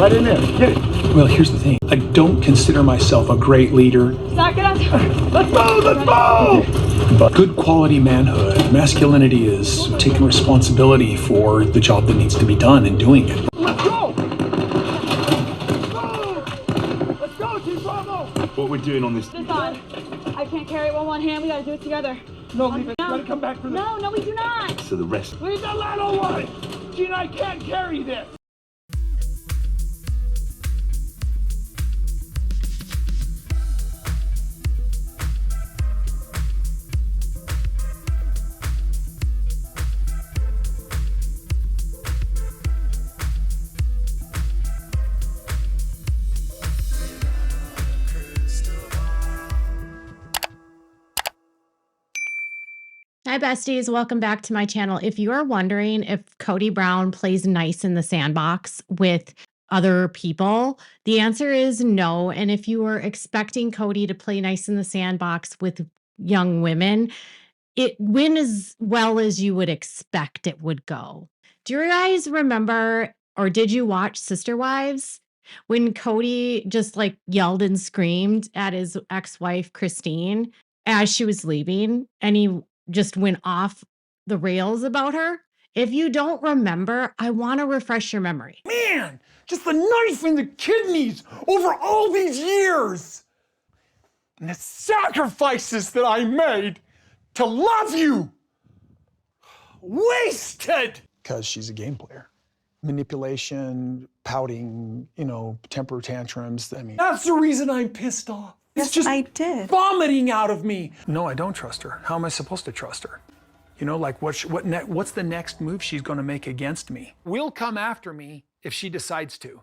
Right in there. Get it. Well, here's the thing. I don't consider myself a great leader. Zach, get out. Let's move! Let's move! But good quality manhood, masculinity is taking responsibility for the job that needs to be done and doing it. Let's go! Let's go, Team Bravo! What we're doing on this... This on. I can't carry it with one hand. We gotta do it together. No, leave it. Gotta come back for this. No, we do not. So the rest... Leave the ladder one! She and I can't carry this! Hi besties, welcome back to my channel. If you are wondering if Kody Brown plays nice in the sandbox with other people, the answer is no. And if you were expecting Kody to play nice in the sandbox with young women, it went as well as you would expect it would go. Do you guys remember, or did you watch Sister Wives? When Kody just like yelled and screamed at his ex-wife Christine as she was leaving, and he just went off the rails about her. If you don't remember, I want to refresh your memory. Man, just the knife in the kidneys over all these years. And the sacrifices that I made to love you. Wasted. Because she's a game player. Manipulation, pouting, temper tantrums. I mean, That's the reason I'm pissed off. It's Yes, just I did. vomiting out of me. no, I don't trust her. How am I supposed to trust her? Like what's the next move she's going to make against me? Will come after me if she decides to.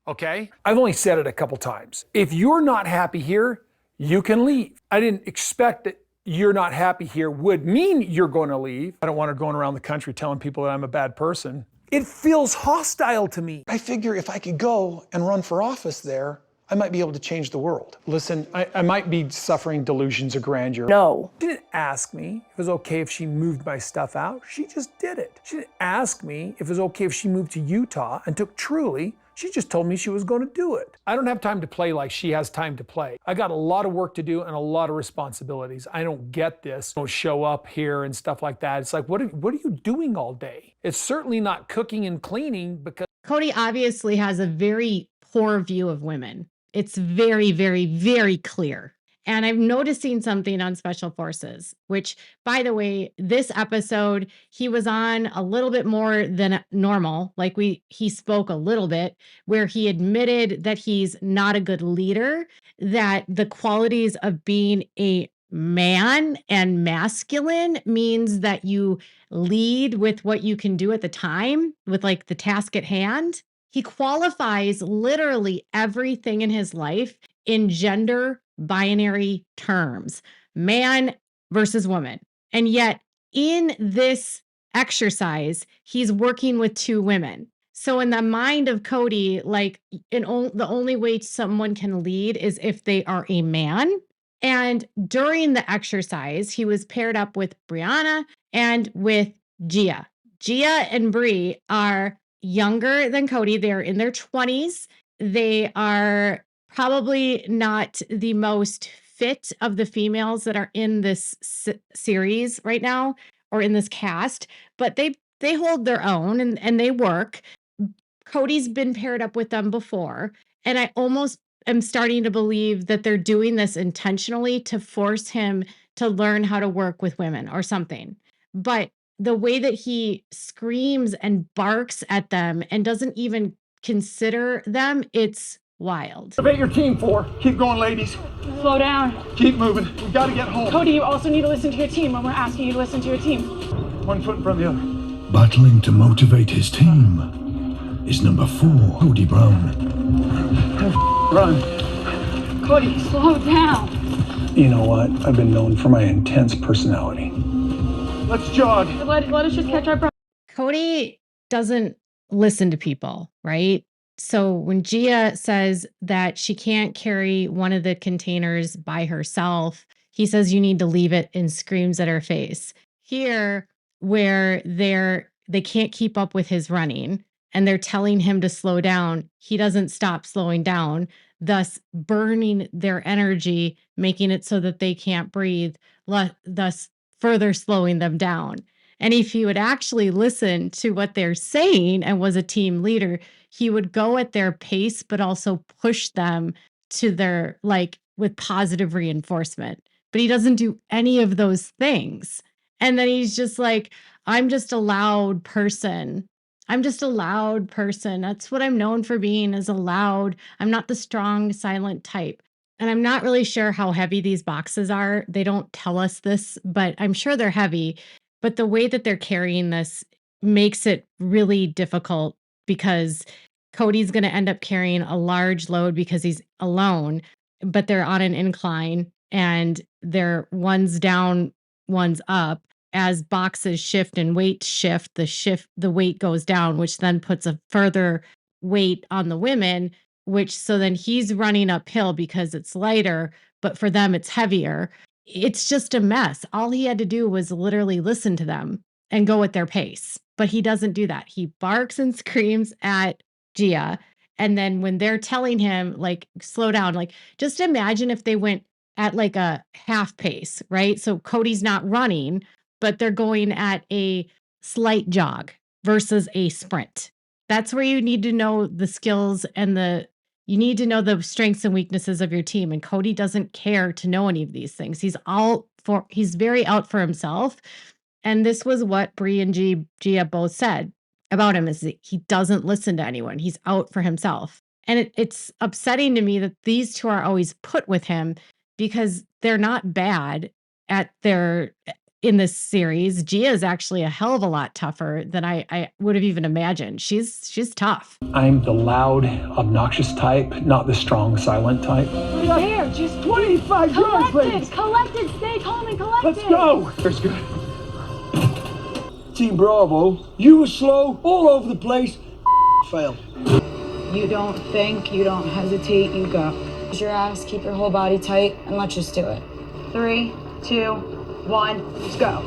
Okay? I've only said it a couple times. If you're not happy here, you can leave. I didn't expect that you're not happy here would mean you're going to leave. I don't want her going around the country telling people that I'm a bad person. It feels hostile to me. I figure if I could go and run for office there, I might be able to change the world. Listen, I might be suffering delusions of grandeur. No. She didn't ask me if it was okay if she moved my stuff out. She just did it. She didn't ask me if it was okay if she moved to Utah and took Truly. She just told me she was going to do it. I don't have time to play like she has time to play. I got a lot of work to do and a lot of responsibilities. I don't get this. Don't show up here and stuff like that. It's like, what are you doing all day? It's certainly not cooking and cleaning because Kody obviously has a very poor view of women. It's very, very, very clear. And I'm noticing something on Special Forces, which, by the way, this episode, he was on a little bit more than normal. Like he spoke a little bit where he admitted that he's not a good leader, that the qualities of being a man and masculine means that you lead with what you can do at the time, with like the task at hand. He qualifies literally everything in his life in gender binary terms, man versus woman. And yet in this exercise, he's working with two women. So in the mind of Kody, like the only way someone can lead is if they are a man. And during the exercise, he was paired up with Brianna and with Gia. Gia and Bri are younger than Kody. They're in their 20s. They are probably not the most fit of the females that are in this series right now or in this cast, but they hold their own and they work. Kody's been paired up with them before, and I almost am starting to believe that they're doing this intentionally to force him to learn how to work with women or something. But the way that he screams and barks at them and doesn't even consider them, it's wild. Activate your team 4. Keep going, ladies. Slow down. Keep moving. We got to get home. Cody, you also need to listen to your team when we're asking you to listen to your team. One foot in front of the other. Battling to motivate his team is number 4, Kody Brown. Run. Cody, slow down. You know what? I've been known for my intense personality. Let's jog. Let us just catch our breath. Kody doesn't listen to people, right? So when Gia says that she can't carry one of the containers by herself, he says you need to leave it and screams at her face. Here, where they can't keep up with his running, and they're telling him to slow down, he doesn't stop slowing down, thus burning their energy, making it so that they can't breathe, thus further slowing them down. And if he would actually listen to what they're saying and was a team leader, he would go at their pace, but also push them to their, like, with positive reinforcement. But he doesn't do any of those things. And then he's just like, I'm just a loud person. I'm just a loud person. That's what I'm known for being, is a loud. I'm not the strong, silent type. And I'm not really sure how heavy these boxes are. They don't tell us this, but I'm sure they're heavy. But the way that they're carrying this makes it really difficult, because Kody's going to end up carrying a large load because he's alone, but they're on an incline and they're one's down, one's up. As boxes shift and weight shift, the weight goes down, which then puts a further weight on the women, which so then he's running uphill because it's lighter, but for them it's heavier. It's just a mess. All he had to do was literally listen to them and go at their pace. But he doesn't do that. He barks and screams at Gia. And then when they're telling him, like, slow down, like, just imagine if they went at like a half pace, right? So Kody's not running, but they're going at a slight jog versus a sprint. That's where you need to know the skills and you need to know the strengths and weaknesses of your team. And Kody doesn't care to know any of these things. He's very out for himself. And this was what Bri and Gia both said about him, is that he doesn't listen to anyone. He's out for himself. And it's upsetting to me that these two are always put with him, because they're not bad in this series. Gia is actually a hell of a lot tougher than I would have even imagined. She's tough. I'm the loud, obnoxious type, not the strong, silent type. There, just 25 yards, ladies. Collected, stay calm and collected. Let's go. There's good. Team Bravo, you were slow, all over the place. Failed. You don't think, you don't hesitate, you go. Use your ass, keep your whole body tight, and let's just do it. 3, 2, 1, let's go.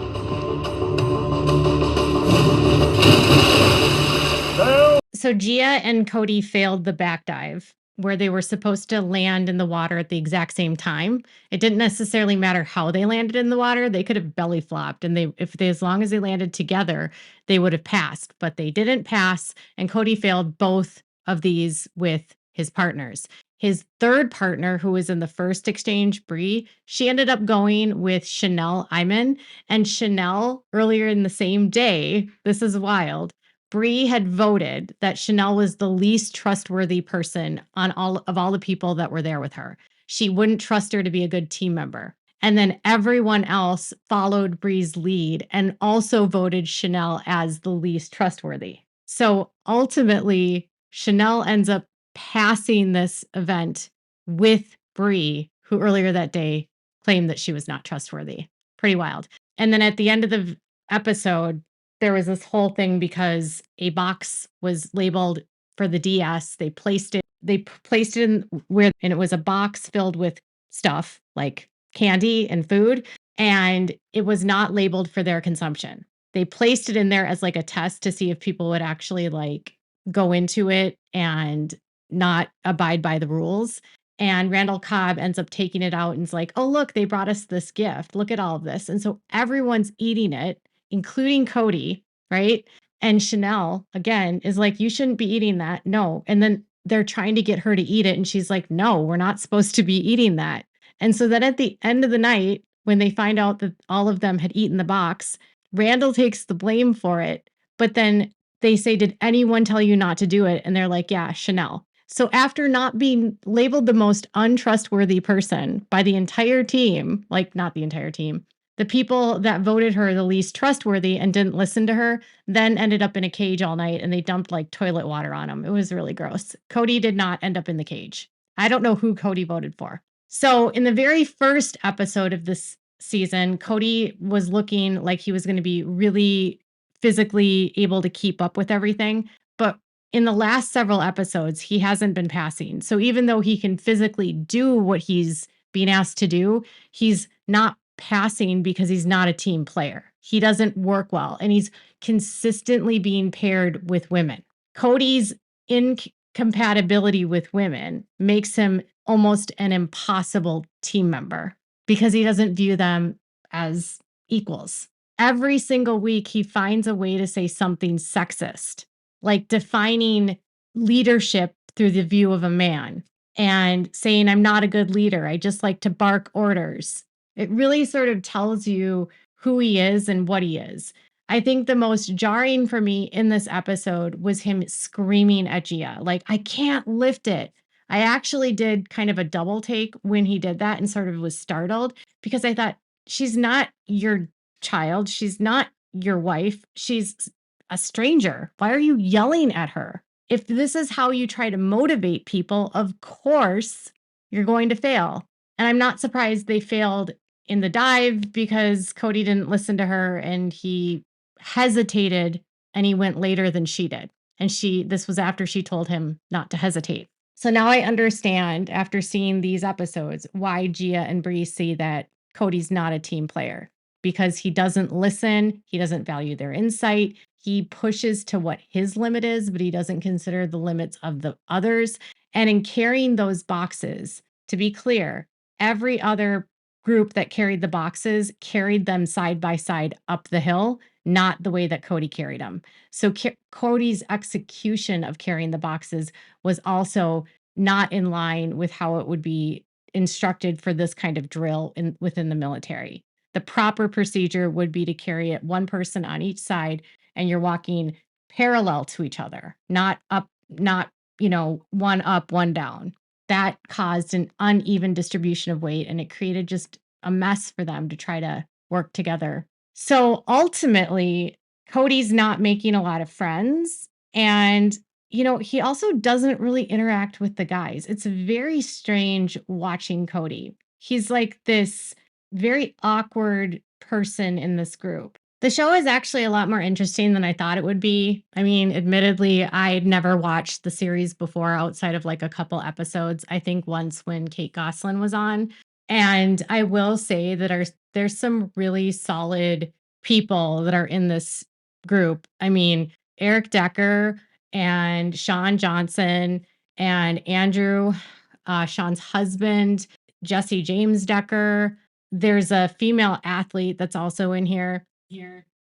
So Gia and Kody failed the back dive, where they were supposed to land in the water at the exact same time. It didn't necessarily matter how they landed in the water. They could have belly flopped, and as long as they landed together, they would have passed. But they didn't pass, and Kody failed both of these with his partners. His third partner, who was in the first exchange, Bri, she ended up going with Chanel Iman. And Chanel, earlier in the same day, this is wild, Bri had voted that Chanel was the least trustworthy person on all the people that were there with her. She wouldn't trust her to be a good team member. And then everyone else followed Bri's lead and also voted Chanel as the least trustworthy. So ultimately, Chanel ends up passing this event with Bri, who earlier that day claimed that she was not trustworthy. Pretty wild. And then at the end of the episode, there was this whole thing because a box was labeled for the DS. They placed it in and it was a box filled with stuff like candy and food, and it was not labeled for their consumption. They placed it in there as like a test to see if people would actually like go into it and not abide by the rules. And Randall Cobb ends up taking it out and is like, oh, look, they brought us this gift. Look at all of this. And so everyone's eating it, including Kody, right? And Chanel, again, is like, you shouldn't be eating that. No. And then they're trying to get her to eat it. And she's like, no, we're not supposed to be eating that. And so then at the end of the night, when they find out that all of them had eaten the box, Randall takes the blame for it. But then they say, did anyone tell you not to do it? And they're like, yeah, Chanel. So after not being labeled the most untrustworthy person by the entire team, like not the entire team, the people that voted her the least trustworthy and didn't listen to her then ended up in a cage all night, and they dumped like toilet water on them. It was really gross. Kody did not end up in the cage. I don't know who Kody voted for. So in the very first episode of this season, Kody was looking like he was going to be really physically able to keep up with everything. But in the last several episodes, he hasn't been passing. So even though he can physically do what he's being asked to do, he's not passing because he's not a team player. He doesn't work well, and he's consistently being paired with women. Kody's incompatibility with women makes him almost an impossible team member because he doesn't view them as equals. Every single week, he finds a way to say something sexist, like defining leadership through the view of a man and saying, I'm not a good leader. I just like to bark orders. It really sort of tells you who he is and what he is. I think the most jarring for me in this episode was him screaming at Gia, like, I can't lift it. I actually did kind of a double take when he did that and sort of was startled because I thought, she's not your child. She's not your wife. She's a stranger. Why are you yelling at her? If this is how you try to motivate people, of course you're going to fail. And I'm not surprised they failed in the dive because Kody didn't listen to her and he hesitated and he went later than she did. And this was after she told him not to hesitate. So now I understand after seeing these episodes why Gia and Bree see that Kody's not a team player because he doesn't listen. He doesn't value their insight. He pushes to what his limit is, but he doesn't consider the limits of the others. And in carrying those boxes, to be clear, every other group that carried the boxes carried them side by side up the hill, not the way that Kody carried them. So Kody's execution of carrying the boxes was also not in line with how it would be instructed for this kind of drill within the military. The proper procedure would be to carry it one person on each side, and you're walking parallel to each other, not up, not, one up, one down. That caused an uneven distribution of weight, and it created just a mess for them to try to work together. So ultimately, Kody's not making a lot of friends. And, he also doesn't really interact with the guys. It's very strange watching Kody. He's like this very awkward person in this group. The show is actually a lot more interesting than I thought it would be. I mean, admittedly, I'd never watched the series before outside of like a couple episodes. I think once when Kate Gosselin was on. And I will say that there's some really solid people that are in this group. I mean, Eric Decker and Sean Johnson and Andrew, Sean's husband, Jesse James Decker. There's a female athlete that's also in here.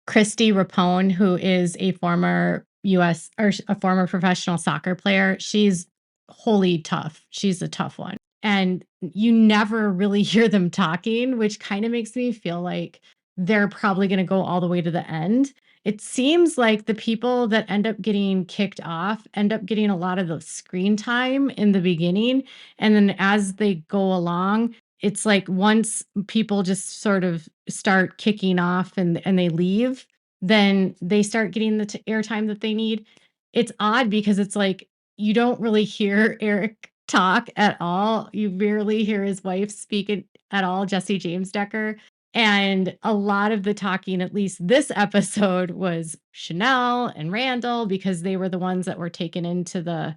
Christy Rapone, who is a former a former professional soccer player. She's wholly tough. She's a tough one. And you never really hear them talking, which kind of makes me feel like they're probably going to go all the way to the end. It seems like the people that end up getting kicked off end up getting a lot of the screen time in the beginning. And then as they go along, it's like once people just sort of start kicking off and they leave, then they start getting the airtime that they need. It's odd because it's like you don't really hear Eric talk at all. You rarely hear his wife speak at all, Jesse James Decker. And a lot of the talking, at least this episode, was Chanel and Randall because they were the ones that were taken into the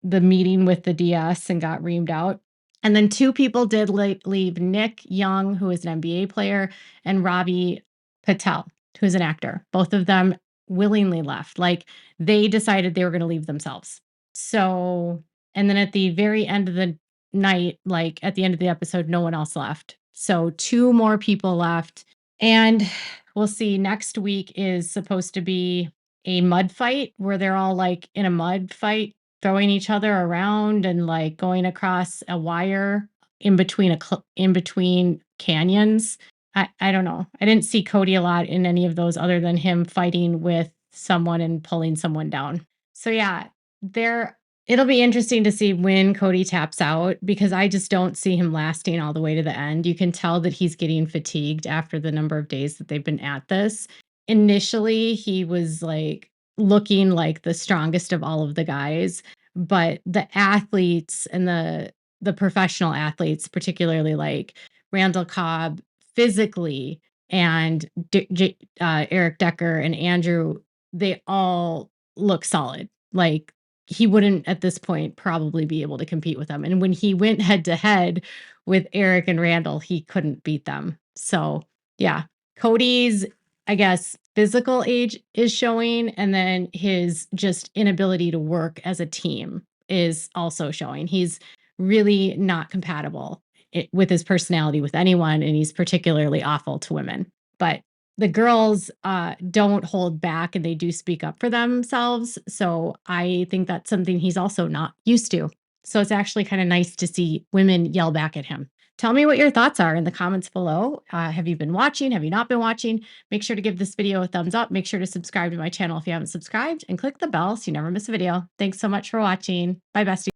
meeting with the DS and got reamed out. And then two people did leave, Nick Young, who is an NBA player, and Ravi Patel, who's an actor. Both of them willingly left. Like they decided they were going to leave themselves. So, and then at the very end of the night, like at the end of the episode, no one else left. So two more people left. And we'll see, next week is supposed to be a mud fight where they're all like in a mud fight, throwing each other around and like going across a wire in between canyons. I don't know. I didn't see Kody a lot in any of those other than him fighting with someone and pulling someone down. So yeah, it'll be interesting to see when Kody taps out because I just don't see him lasting all the way to the end. You can tell that he's getting fatigued after the number of days that they've been at this. Initially, he was like looking like the strongest of all of the guys, but the athletes and the professional athletes, particularly like Randall Cobb physically and Eric Decker and Andrew, they all look solid. Like he wouldn't at this point probably be able to compete with them. And when he went head to head with Eric and Randall, he couldn't beat them. So yeah, Kody's, I guess, physical age is showing, and then his just inability to work as a team is also showing. He's really not compatible with his personality with anyone, and he's particularly awful to women. But the girls don't hold back, and they do speak up for themselves. So I think that's something he's also not used to. So it's actually kind of nice to see women yell back at him. Tell me what your thoughts are in the comments below. Have you been watching? Have you not been watching? Make sure to give this video a thumbs up. Make sure to subscribe to my channel if you haven't subscribed, and click the bell so you never miss a video. Thanks so much for watching. Bye, bestie.